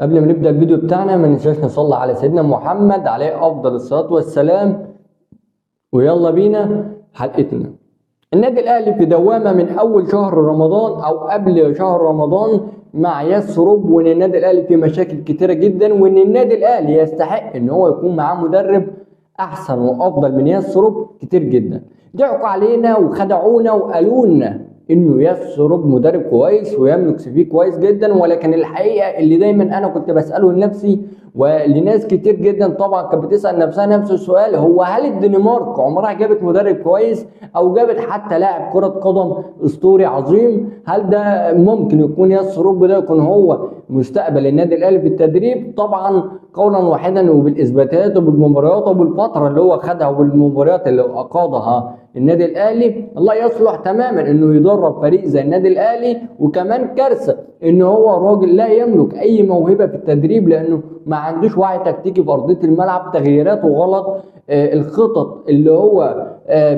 قبل ما نبدأ الفيديو بتاعنا ما ننساش نصلي على سيدنا محمد عليه أفضل الصلاة والسلام. ويلا بينا حلقتنا. النادي الأهلي في دوامة من أول شهر رمضان أو قبل شهر رمضان مع ياسر رب، وإن النادي الأهلي فيه مشاكل كتيرة جدا، وإن النادي الأهلي يستحق إن هو يكون معاه مدرب أحسن وأفضل من ياسر رب كتير جدا. ضحكوا علينا وخدعونا وقالوا لنا انه ياسر رب مدرب كويس ويملك سي في كويس جدا، ولكن الحقيقه اللي دايما انا كنت بساله لنفسي ولناس كتير جدا طبعا كانت بتسال نفسها نفس السؤال، هو هل الدنمارك عمرها جابت مدرب كويس او جابت حتى لاعب كره قدم اسطوري عظيم؟ هل ده ممكن يكون ياسر رب ده يكون هو مستقبل النادي الاهلي في التدريب؟ طبعا قولا واحدا وبالاثباتات وبالمباريات وبالفتره اللي هو خدها وبالمباريات اللي قادها النادي الاهلي، الله يصلح تماما انه يدرب فريق زي النادي الاهلي. وكمان كارثه ان هو راجل لا يملك اي موهبه في التدريب، لانه ما عندوش وعي تكتيكي في ارضيه الملعب، تغييراته غلط. الخطط اللي هو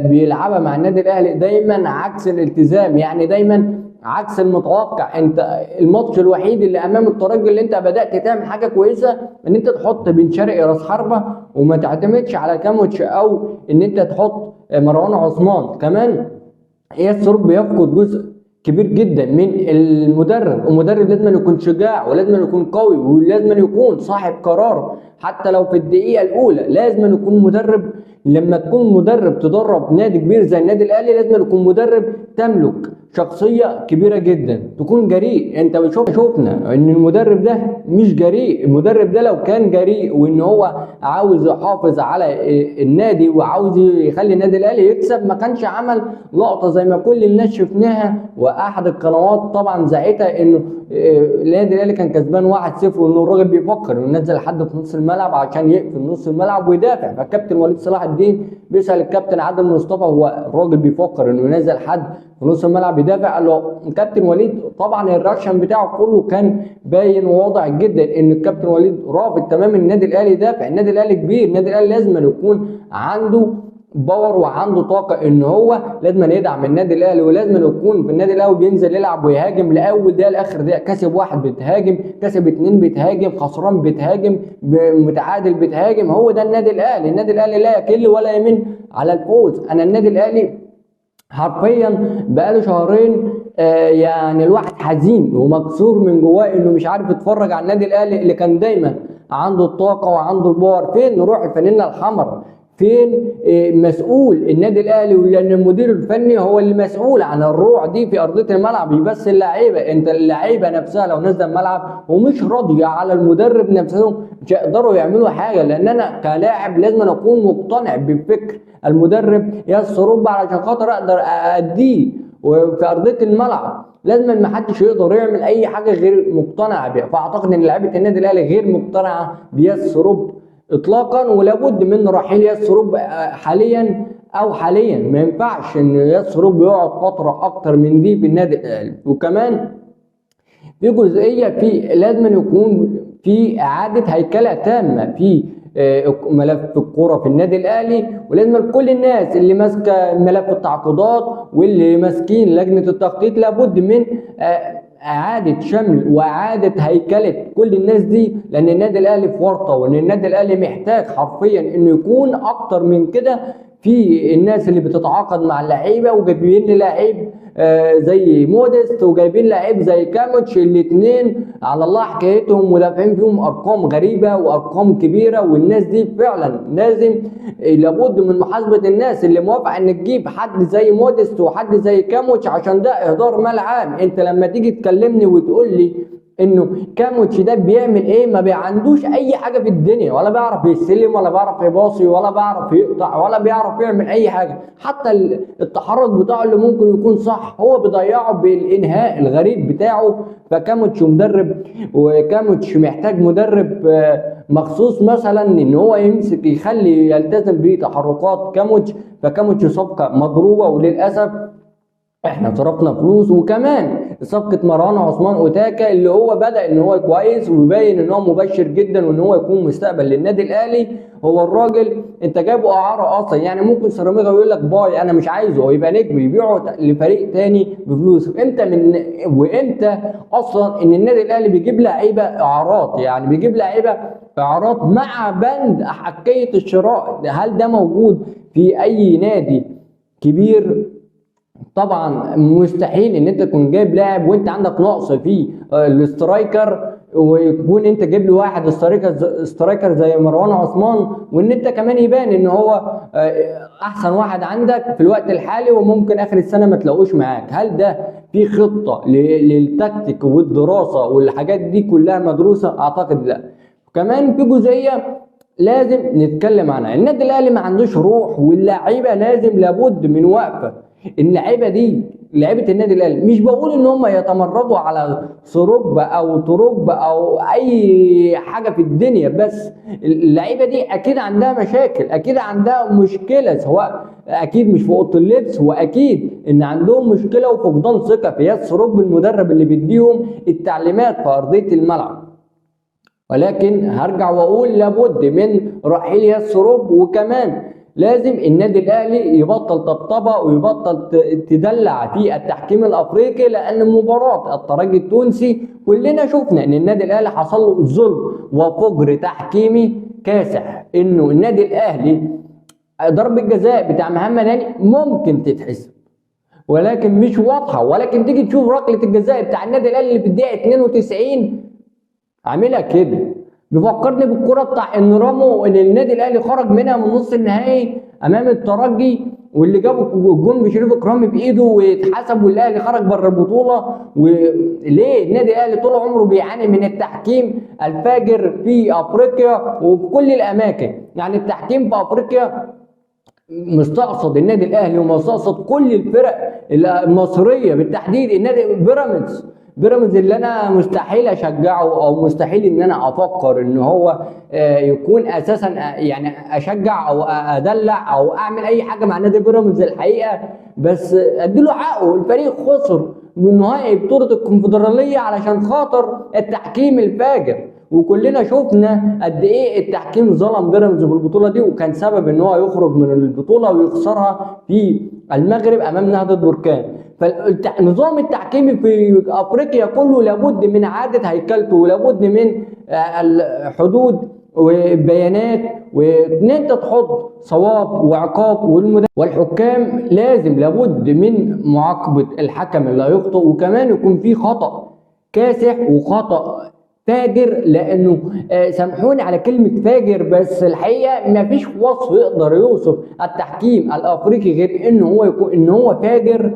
بيلعبها مع النادي الاهلي دايما عكس الالتزام، يعني دايما عكس المتوقع. انت الماتش الوحيد اللي امام الترجي اللي انت بدات تعمل حاجه كويسه ان انت تحط بن شرقي راس حربه وما تعتمدش على كاموتش، او ان انت تحط مروان عثمان. كمان ياسر بيفقد جزء كبير جدا من المدرب. المدرب لازم يكون شجاع ولازم يكون قوي ولازم يكون صاحب قرار حتى لو في الدقيقه الاولى. لازم يكون مدرب، لما تكون مدرب تدرب نادي كبير زي النادي الاهلي لازم يكون مدرب تملك شخصيه كبيره جدا، تكون جريء. انت شفنا ان المدرب ده مش جريء. المدرب ده لو كان جريء وان هو عاوز يحافظ على النادي وعاوز يخلي النادي الاهلي يكسب ما كانش عمل لقطه زي ما كل الناس شفناها. واحد القنوات طبعا زعتها انه النادي الاهلي كان كسبان 1-0 وانه الراجل بيفكر انه ينزل حد في نص الملعب عشان يقفل نص الملعب ويدافع. فالكابتن وليد صلاح الدين بيسال الكابتن عادل مصطفى هو الراجل بيفكر انه ينزل حد في نص الملعب يدافع؟ قال له الكابتن وليد طبعا الرياكشن بتاعه كله كان باين وواضح جدا ان الكابتن وليد رافض تماما النادي الاهلي يدافع. النادي الاهلي كبير، النادي الاهلي لازم يكون عنده باور وعنده طاقه ان هو لازم يدعم النادي الاهلي، ولازم يكون في النادي الاهلي بينزل يلعب ويهاجم لاول دقيقه لاخر دقيقه. كسب واحد بتهاجم، كسب اتنين بتهاجم، خسران بتهاجم، متعادل بتهاجم. هو ده النادي الاهلي. النادي الاهلي لا يكل ولا يمن على الفوز. انا النادي الاهلي حرفيا بقاله شهرين يعني الواحد حزين ومكسور من جواه انه مش عارف يتفرج على النادي الاهلي اللي كان دايما عنده الطاقه وعنده الباور. فين نروح الفانيلا الحمراء؟ فين مسؤول النادي الاهلي؟ لان المدير الفني هو اللي مسؤول عن الروح دي في ارضيه الملعب، مش بس اللعيبه. انت اللعيبه نفسها لو نزل الملعب ومش راضيه على المدرب نفسهم مش هيقدروا يعملوا حاجه. لان انا كلاعب لازم اكون مقتنع بفكر المدرب ياسر رب علشان خاطر اقدر اديه وفي ارضيه الملعب. لازم ما حدش يقدر يعمل اي حاجه غير مقتنع بيها. فاعتقد ان لعيبه النادي الاهلي غير مقتنعه بياسر رب اطلاقا، ولابد من رحيل ياسر رب حاليا. ما ينفعش ان ياسر رب يقعد فتره اكتر من دي في النادي الاهلي. وكمان في جزئيه لازم يكون في اعاده هيكله تامه في ملف الكوره في النادي الاهلي. ولازم كل الناس اللي ماسكه ملف التعاقدات واللي ماسكين لجنه التخطيط لابد من اعاده شمل واعاده هيكله كل الناس دي، لان النادي الاهلي في ورطه، وان النادي الاهلي محتاج حرفيا انه يكون اكتر من كده في الناس اللي بتتعاقد مع اللعيبه. وجايبين لي لعيب زي موديست وجايبين لعيب زي كاموتش، الاثنين على الله حكايتهم ودافعين فيهم ارقام غريبه وارقام كبيره. والناس دي فعلا لازم لابد من محاسبه الناس اللي موافقه ان تجيب حد زي موديست وحد زي كاموتش عشان ده اهدار مال عام. انت لما تيجي تكلمني وتقول لي انه كاموتش ده بيعمل ايه؟ ما عندوش اي حاجه في الدنيا، ولا بيعرف يستلم ولا بيعرف يباصي ولا بيعرف يقطع ولا بيعرف يعمل اي حاجه. حتى التحرك بتاعه اللي ممكن يكون صح هو بيضيعه بالانهاء الغريب بتاعه. فكاموتش مدرب، وكاموتش محتاج مدرب مخصوص مثلا ان هو يمسك يخلي يلتزم بتحركات كاموتش. فكاموتش صفقه مضروبه وللاسف احنا صرفنا فلوس. وكمان صفقه مروان عثمان اوتاكا اللي هو بدا ان هو كويس ويبين ان هو مبشر جدا وان هو يكون مستقبل للنادي الاهلي. هو الراجل انت جايبه اعاره اصلا، يعني ممكن سيراميكا يقول لك باي انا مش عايزه ويبقى نجم يبيعه لفريق تاني بفلوس. وامتى اصلا ان النادي الاهلي بيجيب لعيبه اعارات، يعني بيجيب لعيبه اعارات مع بند احقيه الشراء؟ هل ده موجود في اي نادي كبير؟ طبعا مستحيل ان انت تكون جايب لاعب وانت عندك نقص في الاسترايكر، ويكون انت جايب له واحد استرايكر زي مروان عثمان، وان انت كمان يبان ان هو احسن واحد عندك في الوقت الحالي وممكن اخر السنه ما تلاقوش معاك. هل ده في خطه للتكتيك والدراسه والحاجات دي كلها مدروسه؟ اعتقد لا. كمان في جزئيه لازم نتكلم عنها، النادي الاهلي ما عندوش روح، واللعيبه لازم لابد من وقفه. اللعيبه دي لعيبه النادي الاهلي مش بقول ان هم يتمردوا على سروب او تروب او اي حاجه في الدنيا، بس اللعيبه دي اكيد عندها مشاكل، اكيد عندها مشكله، سواء اكيد مش في اوضه اللبس، واكيد ان عندهم مشكله وفقدان ثقه في ياس سروب المدرب اللي بيديهم التعليمات في ارضيه الملعب. ولكن هرجع واقول لابد من رحيل ياس سروب، وكمان لازم النادي الاهلي يبطل طبطبه ويبطل تدلع في التحكيم الافريقي، لان مباراه الترجي التونسي كلنا شفنا ان النادي الاهلي حصل له ظلم وفجر تحكيمي كاسح. انه النادي الاهلي ضربه الجزاء بتاع محمد هاني ممكن تتحسب ولكن مش واضحه، ولكن تيجي تشوف ركله الجزاء بتاع النادي الاهلي اللي في الدقيقه 92 عاملها كده. بيفكرني بالكرة بتاع ان رامو اللي النادي الاهلي خرج منها من نص النهائي امام الترجي، واللي جابوا الجون بشريف اكرامي بايده واتحسب والاهلي خرج بره البطوله. وليه النادي الاهلي طول عمره بيعاني من التحكيم الفاجر في افريقيا وفي كل الاماكن؟ يعني التحكيم في افريقيا مستقصد النادي الاهلي ومستقصد كل الفرق المصريه بالتحديد. النادي بيراميدز اللي انا مستحيل اشجعه او مستحيل ان انا افكر ان هو يكون اساسا يعني اشجع او ادلع او اعمل اي حاجه مع نادي بيراميدز الحقيقه، بس اديله حقه. الفريق خسر من نهائي بطوله الكونفدراليه علشان خاطر التحكيم الفاجر، وكلنا شفنا قد ايه التحكيم ظلم بيراميدز في البطوله دي، وكان سبب ان هو يخرج من البطوله ويخسرها في المغرب امام نهضه بركان. فالنظام التحكيمي في افريقيا كله لابد من اعاده هيكلته، ولابد من الحدود وبيانات، وان انت تحط صواب وعقاب، والحكام لازم لابد من معاقبه الحكم اللي هيخطئ، وكمان يكون في خطأ كاسح وخطأ فاجر. لانه سامحوني على كلمه فاجر، بس الحقيقه مفيش وصف يقدر يوصف التحكيم الافريقي غير ان هو يكون ان هو فاجر